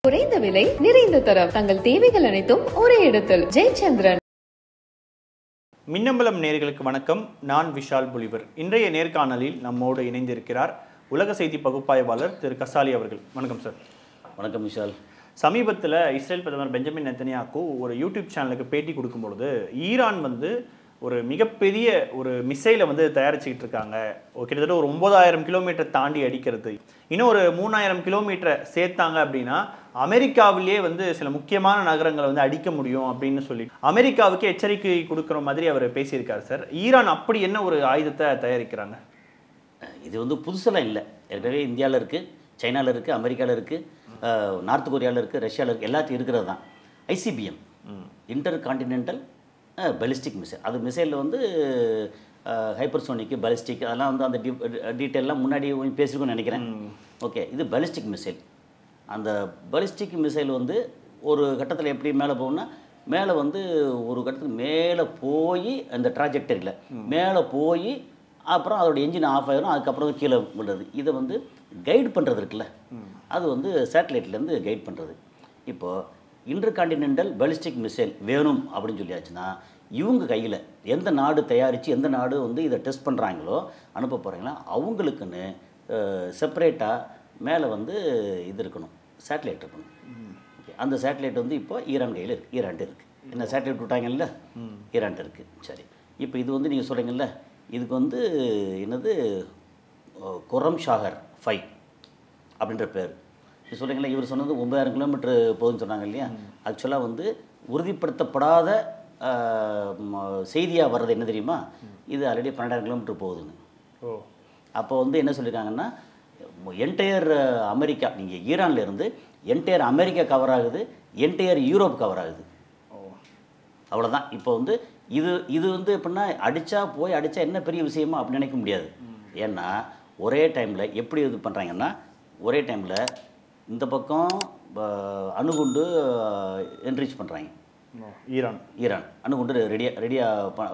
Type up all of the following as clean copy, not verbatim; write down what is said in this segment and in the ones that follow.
குறைந்த விலை நிறைந்த தரம் தங்கள் தேவைகள் அனைத்தும் ஒரே இடத்தில். ஜெயச்சந்திரன். மின்னம்பலம் நேயர்களுக்கு வணக்கம். நான் விஷால் புலிவர். இன்றைய நேர்காணலில் நம்மோடு இணைந்திருக்கிறார் உலக செய்தி பகுப்பாய்வாளர் திரு கசாலி அவர்கள். வணக்கம் சார். வணக்கம் விஷால். சமீபத்தில் இஸ்ரேல் பிரதமர் பெஞ்சமின் நெத்தன்யாகு ஒரு யூடியூப் சேனலுக்கு பேட்டி கொடுக்கும்பொழுது ஈரான் ஒரு மிகப்பெரிய ஒரு மிசைலை தயாரிச்சுக்கிட்டு இருக்காங்க, கிட்டத்தட்ட ஒரு 9000 கிலோமீட்டர் தாண்டி அடிக்கிறது, இன்னும் ஒரு 3000 கிலோமீட்டர் சேர்த்தாங்க அப்படின்னா அமெரிக்காவிலேயே சில முக்கியமான நகரங்களை அடிக்க முடியும் அப்படின்னு சொல்லி அமெரிக்காவுக்கு எச்சரிக்கை கொடுக்குற மாதிரி அவர் பேசியிருக்காரு சார். ஈரான் அப்படி என்ன ஒரு ஆயுதத்தை தயாரிக்கிறாங்க? இது புதுசெல்லாம் இல்லை. ஏற்கனவே இந்தியாவில் இருக்குது, சைனாவில் இருக்குது, அமெரிக்காவில் இருக்குது, நார்த் கொரியாவில் இருக்குது, ரஷ்யாவில் இருக்குது, எல்லாத்தையும் இருக்கிறது தான். ICBM, inter continental ballistic missile. அது மிசைலில் ஹைப்பர்சோனிக்கு பலிஸ்டிக் அதெல்லாம் அந்த டீட்டெயிலாம் முன்னாடி பேசிருக்கோன்னு நினைக்கிறேன். ஓகே, இது பலிஸ்டிக் மிசைல். அந்த பலிஸ்டிக் மிசைல் ஒரு கட்டத்தில் எப்படி மேலே போகும்னா, மேலே ஒரு கட்டத்துக்கு மேலே போய் அந்த ட்ராஜெக்டரியில் மேலே போய் அப்புறம் அதோட என்ஜின் ஆஃப் ஆகிரும், அதுக்கப்புறம் கீழே விடுறது. இதை கைட் பண்ணுறது இருக்குல்ல, அது சேட்டலைட்லேருந்து கைட் பண்ணுறது. இப்போது இன்டர் கான்டினென்டல் பலிஸ்டிக் மிசைல் வேணும் அப்படின்னு சொல்லியாச்சுன்னா இவங்க கையில் எந்த நாடு தயாரித்து எந்த நாடு இதை டெஸ்ட் பண்ணுறாங்களோ அனுப்ப போகிறாங்களோ அவங்களுக்குன்னு செப்பரேட்டாக மேலே இது இருக்கணும், சேட்டலைட் இருக்கணும். ஓகே, அந்த சேட்டலைட் இப்போ ஈரான் கையில் இருக்குது, ஈரான்ட்டு இருக்குது. என்ன சேட்டலைட் விட்டாங்கல்ல, ஈரான்ட்டு இருக்குது. சரி, இப்போ இது நீங்கள் சொல்கிறீங்கல்ல, இதுக்கு என்னது குரம் ஷாகர் 5 அப்படின்ற பேர். இது சொல்கிறீங்களா, இவர் சொன்னது 9000 கிலோமீட்டர் போகுதுன்னு சொன்னாங்க இல்லையா. ஆக்சுவலாக உறுதிப்படுத்தப்படாத செய்தியாக வர்றது என்ன தெரியுமா, இது ஆல்ரெடி 12000 கிலோமீட்டர் போகுதுன்னு. அப்போ என்ன சொல்லியிருக்காங்கன்னா, என்டையர் அமெரிக்கா, நீங்கள் ஈரானில் இருந்து என்டையர் அமெரிக்கா கவர் ஆகுது, என்டையர் யூரோப் கவர் ஆகுது. அவ்வளோதான். இப்போ இது எப்படின்னா அடித்தா என்ன பெரிய விஷயமா அப்படின்னு நினைக்க முடியாது. ஏன்னா ஒரே டைமில் எப்படி இது பண்ணுறாங்கன்னா, ஒரே டைமில் இந்த பக்கம் அணுகுண்டு என்ரிச் பண்ணுறாங்க. ஈரான் அணுகுண்டு ரெடியாக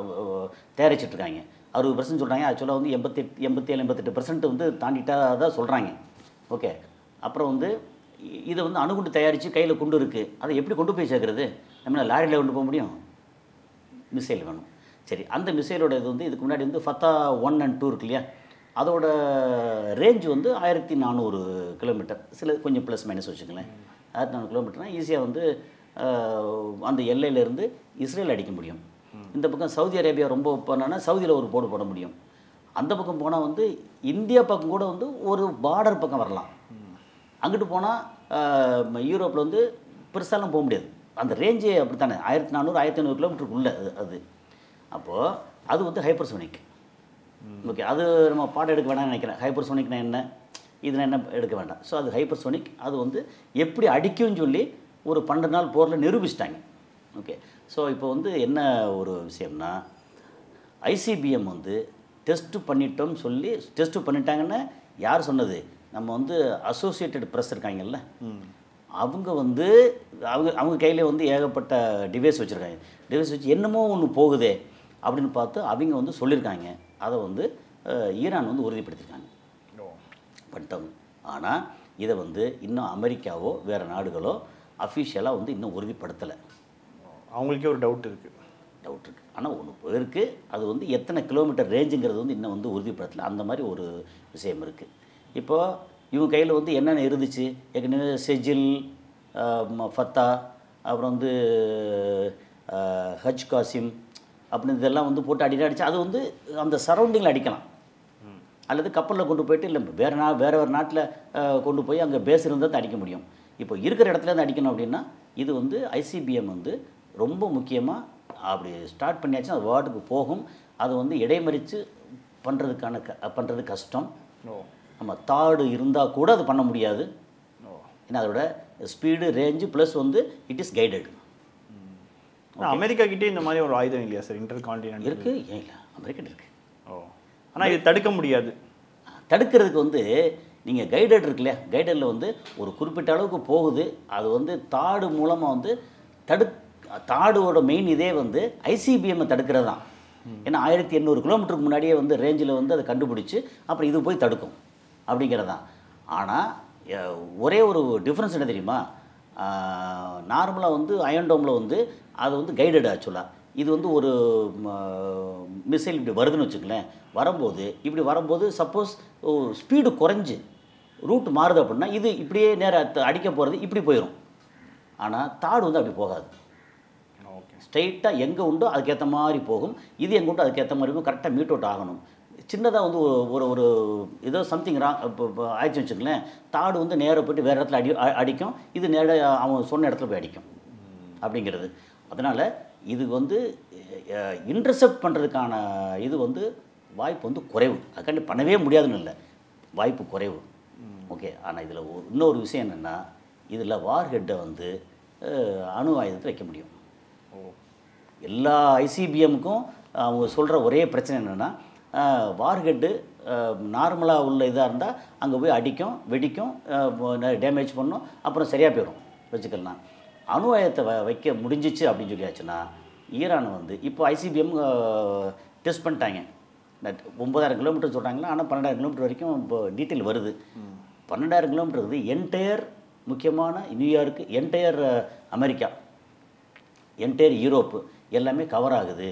தயாரிச்சிட்ருக்காங்க. 60% சொல்கிறாங்க. ஆக்சுவலாக 87-88% தாண்டிட்டா தான் சொல்கிறாங்க. ஓகே, அப்புறம் இதை அணுகுண்டு தயாரித்து கையில் கொண்டு இருக்குது. அதை எப்படி கொண்டு போய் சேர்க்குறது? நம்ம லாரியில் கொண்டு போக முடியும், மிசைல் வேணும். சரி, அந்த மிசைலோட இதுக்கு முன்னாடி ஃபத்தா 1 and 2 இருக்கு இல்லையா, அதோட ரேஞ்சு 1400 கிலோமீட்டர், சில கொஞ்சம் ப்ளஸ் மைனஸ் வச்சுக்கங்களேன். 1400 கிலோமீட்டர்னால் ஈஸியாக அந்த எல்லையிலேருந்து இஸ்ரேல் அடிக்க முடியும். இந்த பக்கம் சவுதி அரேபியா ரொம்ப பண்ணான்னா சவுதியில் ஒரு போடு போட முடியும். அந்த பக்கம் போனால் இந்தியா பக்கம் கூட ஒரு பார்டர் பக்கம் வரலாம். அங்கிட்டு போனால் யூரோப்பில் பெருசாலாம் போக முடியாது. அந்த ரேஞ்சே அப்படி தானே, 1400-1500 கிலோமீட்டருக்குள்ளே அது. அப்போது அது ஹைப்பர்சோனிக். ஓகே, அது நம்ம பாடம் எடுக்க வேண்டாம்னு நினைக்கிறேன். ஹைப்பர்சோனிக்னா என்ன, இதில் என்ன எடுக்க வேண்டாம். ஸோ அது ஹைப்பர்சோனிக். அது எப்படி அடிக்கும்னு சொல்லி ஒரு 12 நாள் போரில் நிரூபிச்சிட்டாங்க. ஓகே, ஸோ இப்போ என்ன ஒரு விஷயம்னா, ஐசிபிஎம் டெஸ்ட்டு பண்ணிட்டோம்னு சொல்லி டெஸ்ட்டு பண்ணிட்டாங்கன்னு யார் சொன்னது? நம்ம அசோசியேட்டட் ப்ரெஸ் இருக்காங்கல்ல, அவங்க அவங்க கையில் ஏகப்பட்ட டிவைஸ் வச்சுருக்காங்க. டிவைஸ் வச்சு என்னமோ ஒன்று போகுதே அப்படின்னு பார்த்து அவங்க சொல்லியிருக்காங்க. அதை ஈரான் உறுதிப்படுத்தியிருக்காங்க, பண்ணிட்டாங்க. ஆனால் இதை இன்னும் அமெரிக்காவோ வேறு நாடுகளோ அஃபிஷியலாக இன்னும் உறுதிப்படுத்தலை. அவங்களுக்கே ஒரு டவுட் இருக்குது. ஆனால் ஒன்று போயிருக்கு, அது எத்தனை கிலோமீட்டர் ரேஞ்சுங்கிறது இன்னும் உறுதிப்படுத்தலை. அந்த மாதிரி ஒரு விஷயம் இருக்குது. இப்போது இவங்க கையில் என்னென்ன இருந்துச்சு ஏற்கனவே, செஜில், ஃபத்தா, அப்புறம் ஹஜ் காசிம் அப்படின்னு இதெல்லாம் போட்டு அடிச்சா அது அந்த சரௌண்டிங்கில் அடிக்கலாம். அல்லது கப்பலில் கொண்டு போயிட்டு, இல்லை வேறு ஒரு நாட்டில் கொண்டு போய் அங்கே பேஸ் இருந்தால் தான் அடிக்க முடியும். இப்போ இருக்கிற இடத்துலேருந்து அடிக்கணும் அப்படின்னா இது ஐசிபிஎம் ரொம்ப முக்கியமாக அப்படி ஸ்டார்ட் பண்ணியாச்சுன்னா அது வார்டுக்கு போகும். அது இடைமறித்து பண்ணுறது கஷ்டம். நம்ம தாடு இருந்தால் கூட அது பண்ண முடியாது. ஏன்னா அதோட speed, range plus it is guided. America கிட்டே இந்த மாதிரி ஒரு ஆயுதம் இல்லையா சார்? இன்டர் கான்டினென்ட் இருக்குது. ஏன் இல்லை, அமெரிக்கா இருக்குது. ஆனால் இது தடுக்க முடியாது. தடுக்கிறதுக்கு நீங்கள் கைடட் இருக்கு இல்லையா, கைடரில் ஒரு குறிப்பிட்ட அளவுக்கு போகுது. அது தாடு மூலமாக தாடோட மெயின் இதே ஐசிபிஎம்மை தடுக்கிறது தான். ஏன்னா 1800 கிலோமீட்டருக்கு முன்னாடியே ரேஞ்சில் அதை கண்டுபிடிச்சி அப்புறம் இது போய் தடுக்கும் அப்படிங்கிறது தான். ஆனால் ஒரே ஒரு டிஃப்ரென்ஸ் என்ன தெரியுமா, நார்மலாக வந்து அயன் டோமில் வந்து அது வந்து கைடட் ஆக்சுவலாக. இது வந்து ஒரு மிசைல் இப்படி வருதுன்னு வச்சுக்கலேன். வரும்போது சப்போஸ் ஸ்பீடு குறைஞ்சி ரூட் மாறுது அப்படின்னா இது இப்படியே நேராக அடிக்க போகிறது இப்படி போயிடும். ஆனால் தாடு வந்து அப்படி போகாது. ஸ்ட்ரைட்டாக எங்கே உண்டோ அதுக்கேற்ற மாதிரி போகும். இது எங்கே உண்டோ அதுக்கேற்ற மாதிரி இருக்கும். கரெக்டாக மீட் அவுட் ஆகணும். சின்னதாக வந்து ஒரு ஒரு ஏதோ சம்திங் இப்போ ஆயிடுச்சு வச்சுக்கலேன், தாடு வந்து நேராக போய்ட்டு வேறு இடத்துல அடிக்கும். இது நேராக அவன் சொன்ன இடத்துல போய் அடிக்கும் அப்படிங்கிறது. அதனால் இது வந்து இன்டர்செப்ட் பண்ணுறதுக்கான இது வந்து வாய்ப்பு வந்து குறைவு. அதுக்காண்டி பண்ணவே முடியாதுன்னு இல்லை, வாய்ப்பு குறைவு. ஓகே. ஆனால் இதில் இன்னொரு விஷயம் என்னென்னா, இதில் வார்ஹெட்டை வந்து அணு ஆயுதத்தை வைக்க முடியும். எல்லா ஐசிபிஎம்முக்கும் அவங்க சொல்கிற ஒரே பிரச்சனை என்னென்னா, வார்ஹெட்டு நார்மலாக உள்ள இதாக இருந்தால் அங்கே போய் அடிக்கும், வெடிக்கும், டேமேஜ் பண்ணும், அப்புறம் சரியாக போயிடும் வச்சுக்கலாம். அணு ஆயுதத்தை வைக்க முடிஞ்சிச்சு அப்படின்னு சொல்லியாச்சுன்னா, ஈரான் வந்து இப்போ ஐசிபிஎம் டெஸ்ட் பண்ணிட்டாங்க. 9000 கிலோமீட்டர் சொல்கிறாங்களா, ஆனால் 12000 கிலோமீட்டர் வரைக்கும் இப்போ டீட்டெயில் வருது. 12000 கிலோமீட்டர் வந்து என்டையர் முக்கியமான New York, entire America, entire Europe எல்லாமே கவர் ஆகுது.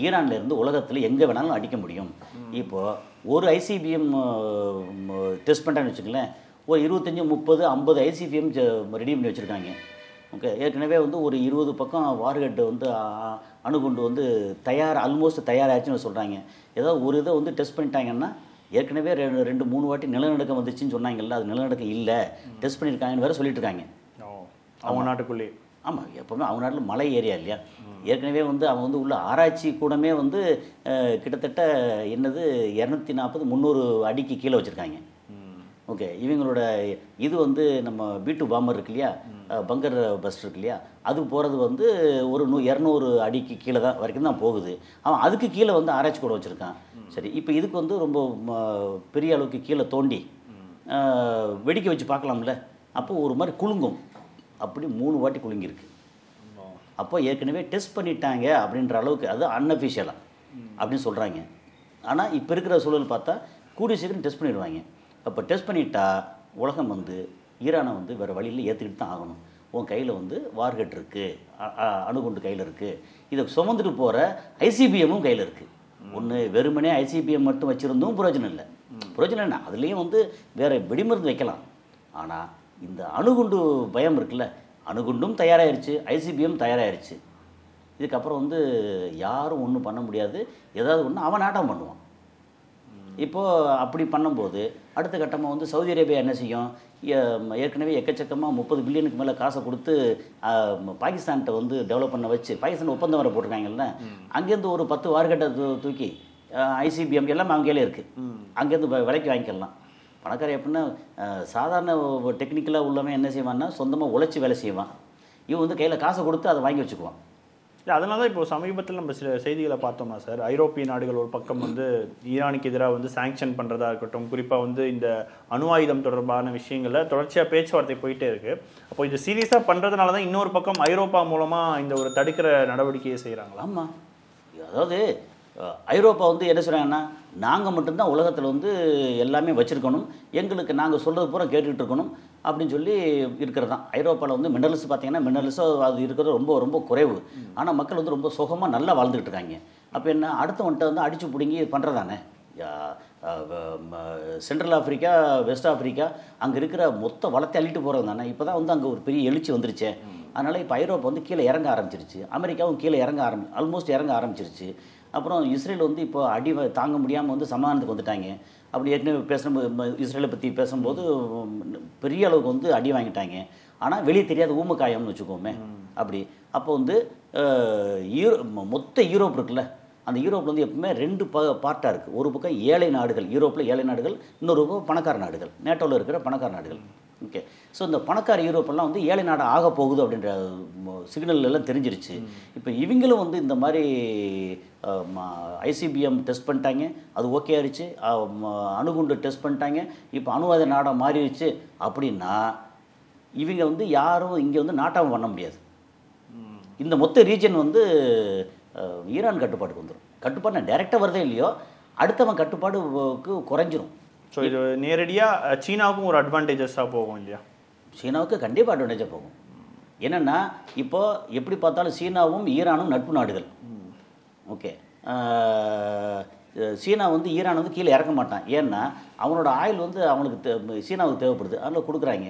ஈரான்லேருந்து உலகத்தில் எங்கே வேணாலும் அடிக்க முடியும். இப்போது ஒரு ஐசிபிஎம் டெஸ்ட் பண்ணுறான்னு வச்சுக்கலேன், ஒரு 25, 30, 50 ஐசிபிஎம் ரெடி பண்ணி வச்சுருக்காங்க. ஓகே. ஏற்கனவே வந்து ஒரு 20 பக்கம் வார்ஹெட் வந்து அணுகுண்டு வந்து ஆல்மோஸ்ட் தயாராகிடுச்சுன்னு சொல்கிறாங்க. ஏதாவது ஒரு இதை வந்து டெஸ்ட் பண்ணிட்டாங்கன்னா, ஏற்கனவே 2-3 வாட்டி நிலநடுக்கம் வந்துச்சுன்னு சொன்னாங்கல்ல, அது நிலநடுக்கம் இல்லை, டெஸ்ட் பண்ணியிருக்காங்கன்னு வேறு சொல்லிட்டு இருக்காங்க அவங்க நாட்டுக்குள்ளேயே. ஆமாம், எப்போவுமே அவங்க நாட்டில் மலை ஏரியா இல்லையா. ஏற்கனவே வந்து அவங்க வந்து உள்ள ஆராய்ச்சி கூடமே வந்து கிட்டத்தட்ட 240-300 அடிக்கு கீழே வச்சுருக்காங்க. ஓகே. இவங்களோட இது வந்து நம்ம B2 பாம்பர் இருக்கு இல்லையா, பங்கர் பஸ்ட் இருக்கு இல்லையா, அது போகிறது வந்து ஒரு 200 அடிக்கு கீழே தான் வரைக்கும் தான் போகுது. அவன் அதுக்கு கீழே வந்து ஆராய்ச்சி கூட வச்சுருக்கான். சரி, இப்போ இதுக்கு வந்து ரொம்ப பெரிய அளவுக்கு கீழே தோண்டி வெடிக்க வச்சு பார்க்கலாம்ல. அப்போது ஒரு மாதிரி குலுங்கும். அப்படி 3 வாட்டி குலுங்கியிருக்கு. அப்போ ஏற்கனவே டெஸ்ட் பண்ணிட்டாங்க அப்படின்ற அளவுக்கு, அது அன்அஃபிஷியலாக அப்படின்னு சொல்கிறாங்க. ஆனால் இப்போ இருக்கிற சூழல் பார்த்தா கூடிய சீக்கிரம் டெஸ்ட் பண்ணிடுவாங்க. அப்போ டெஸ்ட் பண்ணிட்டா உலகம் வந்து ஈரானை வந்து வேறு வழியில் ஏற்றுக்கிட்டு தான் ஆகணும். உன் கையில் வந்து வார்ஹெட் இருக்குது, அணுகுண்டு கையில் இருக்குது, இதை சுமந்துட்டு போகிற ஐசிபிஎம்மும் கையில் இருக்குது. ஒன்று வெறுமனே ஐசிபிஎம் மட்டும் வச்சுருந்தும் பிரயோஜனம் இல்லை. பிரயோஜனம் என்ன, அதுலேயும் வந்து வேறு வெடிமருந்து வைக்கலாம். ஆனால் இந்த அணுகுண்டு பயம் இருக்குல்ல, அணுகுண்டும் தயாராகிடுச்சு, ஐசிபிஎம் தயாராகிடுச்சு. இதுக்கப்புறம் வந்து யாரும் ஒன்றும் பண்ண முடியாது. ஏதாவது ஒன்று அவன் நாட்டம் பண்ணுவான். இப்போது அப்படி பண்ணும்போது அடுத்த கட்டமாக வந்து சவுதி அரேபியா என்ன செய்யும், ஏற்கனவே எக்கச்சக்கமாக 30 பில்லியனுக்கு மேலே காசை கொடுத்து பாகிஸ்தான்கிட்ட வந்து டெவலப் பண்ண வச்சு, பாகிஸ்தான் ஒப்பந்தம் வர போட்டிருக்காங்கல்ல, அங்கேருந்து ஒரு 10 வார்கட்டை தூக்கி ஐசிபிஎம் எல்லாமே அங்கேயே இருக்குது, அங்கேருந்து விலைக்கு வாங்கிக்கலாம். பணக்கார எப்படின்னா சாதாரண டெக்னிக்கலாக உள்ளவன் என்ன செய்வான்னா சொந்தமாக உழைச்சி வேலை செய்வான். இவன் வந்து கையில் காசை கொடுத்து அதை வாங்கி வச்சுக்குவான். அதனால தான் இப்போ சமீபத்தில் நம்ம சில செய்திகளை பார்த்தோம்னா சார், ஐரோப்பிய நாடுகள் ஒரு பக்கம் வந்து ஈரானுக்கு எதிராக வந்து சாங்ஷன் பண்ணுறதா இருக்கட்டும், குறிப்பாக வந்து இந்த அணு ஆயுதம் தொடர்பான விஷயங்களில் தொடர்ச்சியாக பேச்சுவார்த்தை போயிட்டே இருக்குது. அப்போ இது சீரியஸாக பண்ணுறதுனால தான் இன்னொரு பக்கம் ஐரோப்பா மூலமாக இந்த ஒரு தடுக்கிற நடவடிக்கையை செய்கிறாங்களா? ஆமாம், அதாவது ஐரோப்பா வந்து என்ன சொல்கிறாங்கன்னா, நாங்கள் மட்டும்தான் உலகத்தில் வந்து எல்லாமே வச்சுருக்கணும், எங்களுக்கு நாங்கள் சொல்கிறது பூரா கேட்டுக்கிட்டு இருக்கணும் அப்படின்னு சொல்லி இருக்கிறது தான். ஐரோப்பாவில் வந்து மினரல்ஸ் பார்த்தீங்கன்னா மினரல்ஸும் அது இருக்கிறது ரொம்ப ரொம்ப குறைவு. ஆனால் மக்கள் வந்து ரொம்ப சுகமாக நல்லா வாழ்ந்துக்கிட்டு இருக்காங்க. அப்போ என்ன, அடுத்தவன்ட்ட வந்து அடித்து பிடுங்கி பண்ணுறதானே. சென்ட்ரல் ஆஃப்ரிக்கா, வெஸ்ட் ஆஃப்ரிக்கா அங்கே இருக்கிற மொத்த வளத்தை அள்ளிட்டு போகிறது தானே. இப்போ தான் வந்து அங்கே ஒரு பெரிய எழுச்சி வந்துருச்சு. அதனால் இப்போ ஐரோப்பா வந்து கீழே இறங்க ஆரம்பிச்சிருச்சு, அமெரிக்காவும் கீழே ஆல்மோஸ்ட் இறங்க ஆரம்பிச்சிருச்சு. அப்புறம் இஸ்ரேல் வந்து இப்போ அடி தாங்க முடியாமல் வந்து சமாதானத்துக்கு வந்துட்டாங்க. அப்படி ஏற்கனவே பேசும்போது இஸ்ரேலை பற்றி பேசும்போது பெரிய அளவுக்கு வந்து அடி வாங்கிட்டாங்க. ஆனால் வெளியே தெரியாத ஊமக்காயம்னு வச்சுக்கோமே அப்படி. அப்போ வந்து மொத்த யூரோப் இருக்குல்ல, அந்த யூரோப்பில் வந்து எப்பவுமே 2 பார்ட்டாக இருக்குது. ஒரு பக்கம் ஏழை நாடுகள், யூரோப்பில் ஏழை நாடுகள், இன்னொரு பக்கம் பணக்கார நாடுகள், நேட்டோவில் இருக்கிற பணக்கார நாடுகள். ஓகே. ஸோ இந்த பணக்கார யூரோப்பெல்லாம் வந்து ஏழை நாடு ஆக போகுது அப்படின்ற சிக்னல் எல்லாம் தெரிஞ்சிருச்சு. இப்போ இவங்களும் வந்து இந்த மாதிரி ஐசிபிஎம் டெஸ்ட் பண்ணிட்டாங்க, அது ஓகே ஆயிடுச்சு. அணுகுண்டு டெஸ்ட் பண்ணிட்டாங்க, இப்போ அணுவாத நாடாக மாறிடுச்சு. அப்படின்னா இவங்க வந்து யாரும் இங்கே வந்து நாட்டாமல் பண்ண முடியாது. இந்த மொத்த ரீஜன் வந்து ஈரான் கட்டுப்பாட்டுக்கு வந்துடும். கட்டுப்பாடு டைரெக்டாக வருதே இல்லையோ, அடுத்தவன் கட்டுப்பாடுக்கு குறைஞ்சிரும். ஸோ இது நேரடியாக சீனாவுக்கும் ஒரு அட்வான்டேஜஸாக போகும் இல்லையா? சீனாவுக்கு கண்டிப்பாக அட்வான்டேஜாக போகும். என்னென்னா இப்போ எப்படி பார்த்தாலும் சீனாவும் ஈரானும் நட்பு நாடுகள். ஓகே, சீனா வந்து ஈரான் வந்து கீழே இறக்க மாட்டான். ஏன்னா அவனோட ஆயில் வந்து அவனுக்கு சீனாவுக்கு தேவைப்படுது, அதனால் கொடுக்குறாங்க.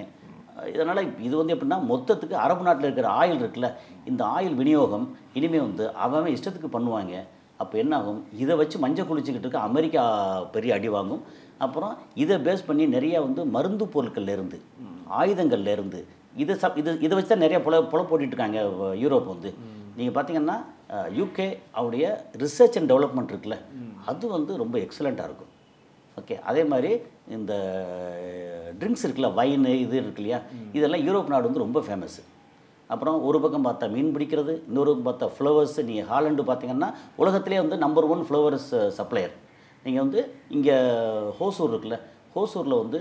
இதனால் இது வந்து எப்படின்னா மொத்தத்துக்கு அரபு நாட்டில் இருக்கிற ஆயில் இருக்குல்ல, இந்த ஆயில் விநியோகம் இனிமேல் வந்து அவன் இஷ்டத்துக்கு பண்ணுவாங்க. அப்போ என்னாகும், இதை வச்சு மஞ்சள் குளிச்சுக்கிட்டு இருக்க அமெரிக்கா பெரிய அடி வாங்கும். அப்புறம் இதை பேஸ் பண்ணி நிறையா வந்து மருந்து பொருட்கள்லேருந்து ஆயுதங்கள்லேருந்து இதை வச்சு தான் நிறைய போட்டிட்டு இருக்காங்க யூரோப் வந்து. நீங்கள் பார்த்தீங்கன்னா யூகே அவருடைய ரிசர்ச் அண்ட் டெவலப்மெண்ட் இருக்குல்ல, அது வந்து ரொம்ப எக்ஸலண்ட்டாக இருக்கும். ஓகே, அதே மாதிரி இந்த ட்ரிங்க்ஸ் இருக்குல்ல, வைனு இது இருக்கு இல்லையா, இதெல்லாம் யூரோப் நாடு வந்து ரொம்ப ஃபேமஸ்ஸு. அப்புறம் ஒரு பக்கம் பார்த்தா மீன் பிடிக்கிறது, இன்னொரு பக்கம் பார்த்தா ஃப்ளவர்ஸ். நீங்கள் ஹாலண்டு பார்த்தீங்கன்னா உலகத்திலே வந்து நம்பர் 1 ஃப்ளவர்ஸ் சப்ளையர். நீங்கள் வந்து இங்கே ஹோசூர் இருக்குல்ல, ஹோசூரில் வந்து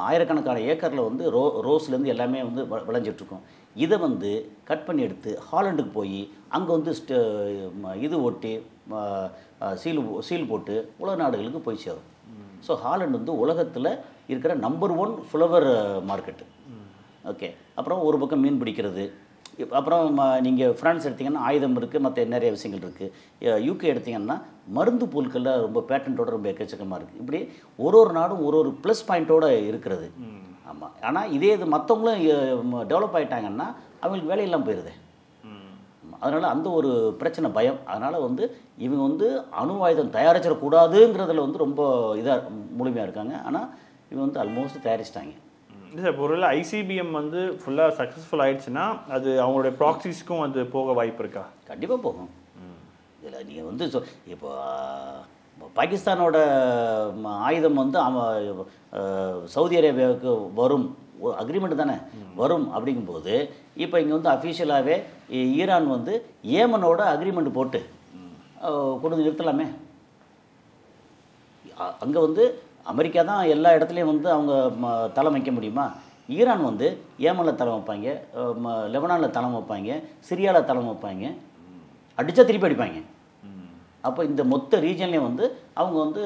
ஆயிரக்கணக்கான ஏக்கரில் வந்து ரோஸ்லேருந்து எல்லாமே வந்து விளைஞ்சிட்ருக்கோம். இதை வந்து கட் பண்ணி எடுத்து ஹாலண்டுக்கு போய் அங்கே வந்து இது ஒட்டி சீல் போட்டு உலக நாடுகளுக்கு போய் சேரும். ஸோ ஹாலண்டு வந்து உலகத்தில் இருக்கிற நம்பர் 1 ஃப்ளவர் மார்க்கெட்டு. ஓகே, அப்புறம் ஒரு பக்கம் மீன் பிடிக்கிறது. அப்புறம் நீங்கள் ஃப்ரான்ஸ் எடுத்திங்கன்னா ஆயுதம் இருக்குது, மற்ற நிறைய விஷயங்கள் இருக்குது. யூகே எடுத்திங்கன்னா மருந்து பொருட்களில் ரொம்ப பேட்டன்ட்டோட ரொம்ப எக்கச்சக்கமாக இருக்குது. இப்படி ஒரு நாடும் ஒரு ப்ளஸ் பாயிண்ட்டோடு இருக்கிறது. ஆமாம், ஆனால் இதே இது மற்றவங்களும் டெவலப் ஆகிட்டாங்கன்னா அவங்களுக்கு வேலையெல்லாம் போயிடுது. அதனால் அந்த ஒரு பிரச்சனை பயம். அதனால் வந்து இவங்க வந்து அணு ஆயுதம் தயாரிச்சிடக்கூடாதுங்கிறதுல வந்து ரொம்ப இதாக முழுமையாக இருக்காங்க. ஆனால் இவங்க வந்து ஆல்மோஸ்ட் தயாரிச்சிட்டாங்க. இல்லை சார், ஒருவேளை ஐசிபிஎம் வந்து ஃபுல்லாக சக்ஸஸ்ஃபுல் ஆகிடுச்சுன்னா அது அவங்களுடைய ப்ராக்சிஸ்க்கும் அது போக வாய்ப்பு இருக்கா? கண்டிப்பாக போகும். இதில் நீங்கள் வந்து இப்போ பாகிஸ்தானோட ஆயுதம் வந்து சவுதி அரேபியாவுக்கு வரும் அக்ரிமெண்ட் தானே வரும். அப்படிங்கும்போது இப்போ இங்கே வந்து அஃபீஷியலாகவே ஈரான் வந்து ஏமனோட அக்ரிமெண்ட் போட்டு கொண்டு வந்து நிறுத்தலாமே. அங்கே வந்து அமெரிக்கா தான் எல்லா இடத்துலையும் வந்து அவங்க தளம் வைக்க முடியுமா? ஈரான் வந்து ஏமனில் தளம் வைப்பாங்க, லெபனானில் தளம் வைப்பாங்க, சிரியாவில் தளம் வைப்பாங்க, அடித்தா திருப்பி அடிப்பாங்க. அப்போ இந்த மொத்த ரீஜன்லேயும் வந்து அவங்க வந்து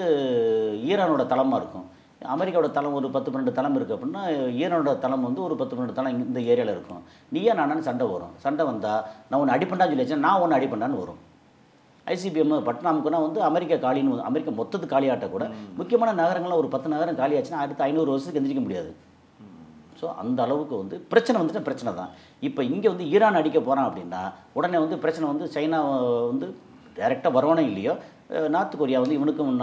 ஈரானோட தளமாக இருக்கும். அமெரிக்காவோட தளம் ஒரு 10-12 தளம் இருக்குது அப்படின்னா ஈரானோட தளம் வந்து ஒரு 10-12 தளம் இந்த ஏரியாவில் இருக்கும். நீயா நானான்னு சண்டை வரும். சண்டை வந்தால் நான் ஒன்று அடிப்பண்டான்னு சொல்லி வச்சேன், நான் ஒன்று அடிப்பண்டான்னு வரும். ஐசிபிஎம் பட்னாமுக்குன்னா வந்து அமெரிக்கா காலின்னு அமெரிக்கா மொத்தத்துக்கு காலியாட்ட கூட முக்கியமான நகரங்கள்லாம் ஒரு 10 நகரம் காலியாச்சுன்னா அடுத்த 500 வருஷத்துக்கு எந்திரிக்க முடியாது. ஸோ அந்த அளவுக்கு வந்து பிரச்சனை வந்துட்டு பிரச்சனை தான். இப்போ இங்கே வந்து ஈரான் அடிக்க போகிறான் அப்படின்னா உடனே வந்து பிரச்சனை வந்து சைனா வந்து டைரெக்டாக வரவனே இல்லையோ, நார்த் கொரியா வந்து இவனுக்கும்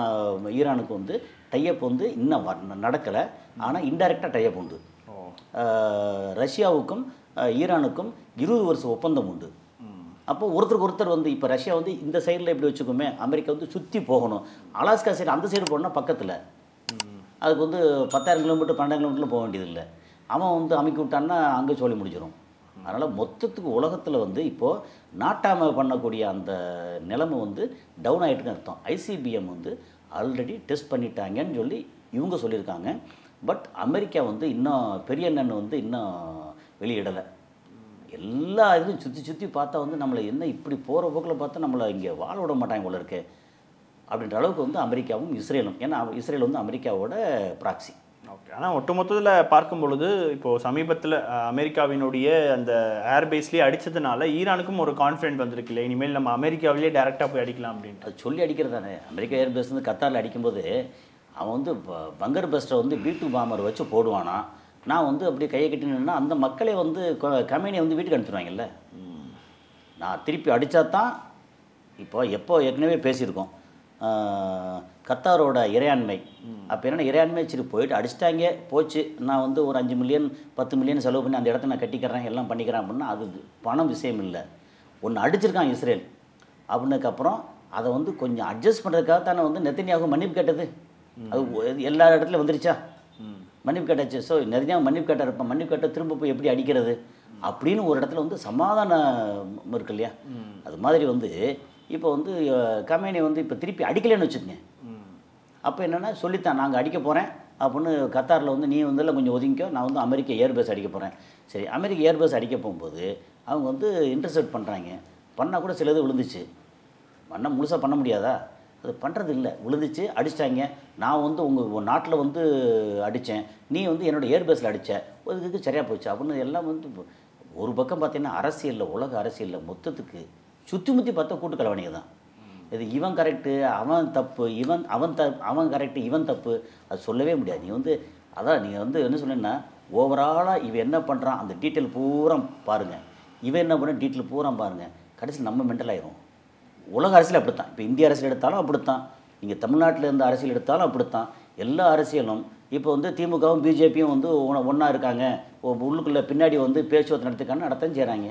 ஈரானுக்கும் வந்து டையப் வந்து இன்னும் நடக்கலை. ஆனால் இன்டைரக்டாக டையப் உண்டு. ரஷ்யாவுக்கும் ஈரானுக்கும் 20 வருஷம் ஒப்பந்தம் உண்டு. அப்போ ஒருத்தருக்கு வந்து இப்போ ரஷ்யா வந்து இந்த சைடில் எப்படி வச்சுக்கோமே, அமெரிக்கா வந்து சுற்றி போகணும். அலாஸ்கா சைடு அந்த சைடு போகணுன்னா பக்கத்தில், அதுக்கு வந்து 10,000 கிலோமீட்டர் 12 கிலோமீட்டரில் போக வேண்டியதில்லை. அவன் வந்து அமைக்கி விட்டான்னா அங்கே சொல்லி முடிச்சிடும். அதனால் மொத்தத்துக்கு உலகத்தில் வந்து இப்போது நாட்டாமை பண்ணக்கூடிய அந்த நிலைமை வந்து டவுன் ஆகிட்டுன்னு அர்த்தம். ஐசிபிஎம் வந்து ஆல்ரெடி டெஸ்ட் பண்ணிட்டாங்கன்னு சொல்லி இவங்க சொல்லியிருக்காங்க. பட் அமெரிக்கா வந்து இன்னும் பெரிய அண்ணன் வந்து இன்னும் வெளியிடலை. எல்லா இதுவும் சுற்றி பார்த்தா வந்து நம்மளை என்ன இப்படி போகிற போக்கில் பார்த்தா நம்மளை இங்கே வாழ விட மாட்டாங்க போல இருக்கு அப்படின்ற அளவுக்கு வந்து அமெரிக்காவும் இஸ்ரேலும். ஏன்னா இஸ்ரேல் வந்து அமெரிக்காவோட ப்ராக்சி. ஓகே, ஆனால் ஒட்டுமொத்தத்தில் பார்க்கும் பொழுது இப்போது சமீபத்தில் அமெரிக்காவினுடைய அந்த ஏர்பேஸ்லேயே அடித்ததுனால ஈரானுக்கும் ஒரு கான்ஃபிடென்ட் வந்திருக்கு இல்லை, இனிமேல் நம்ம அமெரிக்காவிலேயே டேரெக்டாக போய் அடிக்கலாம் அப்படின்ட்டு. அது சொல்லி அடிக்கிறதானே. அமெரிக்கா ஏர்பேஸ் வந்து கத்தாரில் அடிக்கும்போது அவன் வந்து பங்கர் பஸ்டரை வந்து B2 பாம்பர் வச்சு போடுவானா. நான் வந்து அப்படி கையை கட்டினா அந்த மக்களே வந்து கம்பெனியை வந்து வீட்டுக்கு அனுப்பிச்சிடுவாங்கல்ல. நான் திருப்பி அடித்தா தான் எப்போ ஏற்கனவே பேசியிருக்கோம் கத்தாரோட இறையாண்மை. அப்போ என்னென்னா இறையாண்மை சரி போயிட்டு அடிச்சிட்டாங்க போச்சு, நான் வந்து ஒரு 5 மில்லியன் 10 மில்லியன் செலவு பண்ணி அந்த இடத்த நான் கட்டிக்கிறேன் எல்லாம் பண்ணிக்கிறேன் அப்படின்னா அது பணம் விஷயம் இல்லை. ஒன்று அடிச்சிருக்கான் இஸ்ரேல் அப்படின்னதுக்கப்புறம் அதை வந்து கொஞ்சம் அட்ஜஸ்ட் பண்ணுறதுக்காக தானே வந்து நெத்தன்யாகு மன்னிப்பு கேட்டது. அது எல்லா இடத்துலையும் வந்துருச்சா, மன்னிப்பு கேட்டாச்சு. ஸோ நிறையா மன்னிப்பு கேட்டார். இப்போ மன்னிப்பு கேட்டால் திரும்ப போய் எப்படி அடிக்கிறது அப்படின்னு ஒரு இடத்துல வந்து சமாதானம் இருக்கு இல்லையா. அது மாதிரி வந்து இப்போ வந்து கம்பெனி வந்து இப்போ திருப்பி அடிக்கலைன்னு வச்சுக்கோங்க. அப்போ என்னென்னா சொல்லித்தான் நாங்கள் அடிக்க போகிறேன் அப்படின்னு கத்தாரில் வந்து நீ வந்து கொஞ்சம் ஒதுங்கிக்கோ, நான் வந்து அமெரிக்கா ஏர்பேஸ் அடிக்க போகிறேன். சரி, அமெரிக்கா ஏர்பேஸ் அடிக்க போகும்போது அவங்க வந்து இன்டர்செப்ட் பண்ணுறாங்க. பண்ணால் கூட சிலது விழுந்துச்சு. பண்ண முழுசாக பண்ண முடியாதா? அது பண்ணுறது இல்லை, விழுந்துச்சு அடிச்சிட்டாங்க. நான் வந்து உங்கள் நாட்டில் வந்து அடித்தேன், நீ வந்து என்னோடய ஏர்பேஸில் அடித்த, இதுக்கு சரியாக போச்சு அப்படின்னு எல்லாம் வந்து ஒரு பக்கம் பார்த்தீங்கன்னா அரசியலில், உலக அரசியலில் மொத்தத்துக்கு சுற்றி முற்றி பார்த்தா கூட்டு கலவணியை தான். இது இவன் கரெக்டு, அவன் தப்பு, அவன் கரெக்டு, இவன் தப்பு, அது சொல்லவே முடியாது. நீ வந்து அதான் நீங்கள் வந்து என்ன சொன்னீங்கன்னா, ஓவராலாக இவன் என்ன பண்ணுறான் அந்த டீட்டெயில் பூரா பாருங்கள், இவன் என்ன பண்ண டீட்டெயில் பூரா பாருங்கள், கடைசியில் நம்ம மென்டல் ஆயிரும். உலக அரசியல் அப்படித்தான். இப்போ இந்திய அரசியல் எடுத்தாலும் அப்படித்தான், நீங்கள் தமிழ்நாட்டில் இருந்த அரசியல் எடுத்தாலும் அப்படித்தான். எல்லா அரசியலும் இப்போ வந்து திமுகவும் பிஜேபியும் வந்து ஒன்றா இருக்காங்க, உள்ளுக்குள்ளே பின்னாடி வந்து பேச்சுவார்த்தை நடத்தத்தான் செய்கிறாங்க.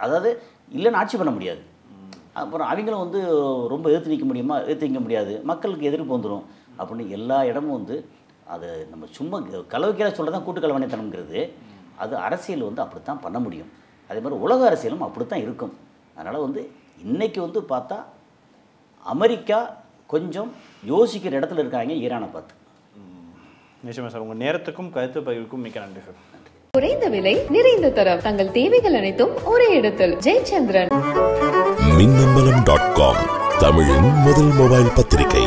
அதாவது இல்லைன்னு ஆட்சி பண்ண முடியாது. அப்புறம் அவங்களும் வந்து ரொம்ப எதிர்த்து நிற்க முடியாது, மக்களுக்கு எதிர்ப்பு வந்துடும் அப்படின்னு எல்லா இடமும் வந்து அது நம்ம சும்மா கலவைக்கீழ சொல்ல தான் கூட்டு கலவணித்தனம்ங்கிறது. அது அரசியல் வந்து அப்படித்தான் பண்ண முடியும். அதே மாதிரி உலக அரசியலும் அப்படித்தான் இருக்கும். அதனால் வந்து இன்றைக்கி வந்து பார்த்தா அமெரிக்கா கொஞ்சம் யோசிக்கிற இடத்துல இருக்காங்க ஈரானை பார்த்து. நிச்சயமா சார், உங்கள் நேரத்துக்கும் கருத்து பகிர்வுக்கும் மிக்க நன்றி சார். குறைந்த விலை, நிறைந்த தரம், தங்கள் தேவைகள் அனைத்தும் ஒரே இடத்தில். ஜெயச்சந்திரன். மின்னம்பலம்.com தமிழின் முதல் மொபைல் பத்திரிகை.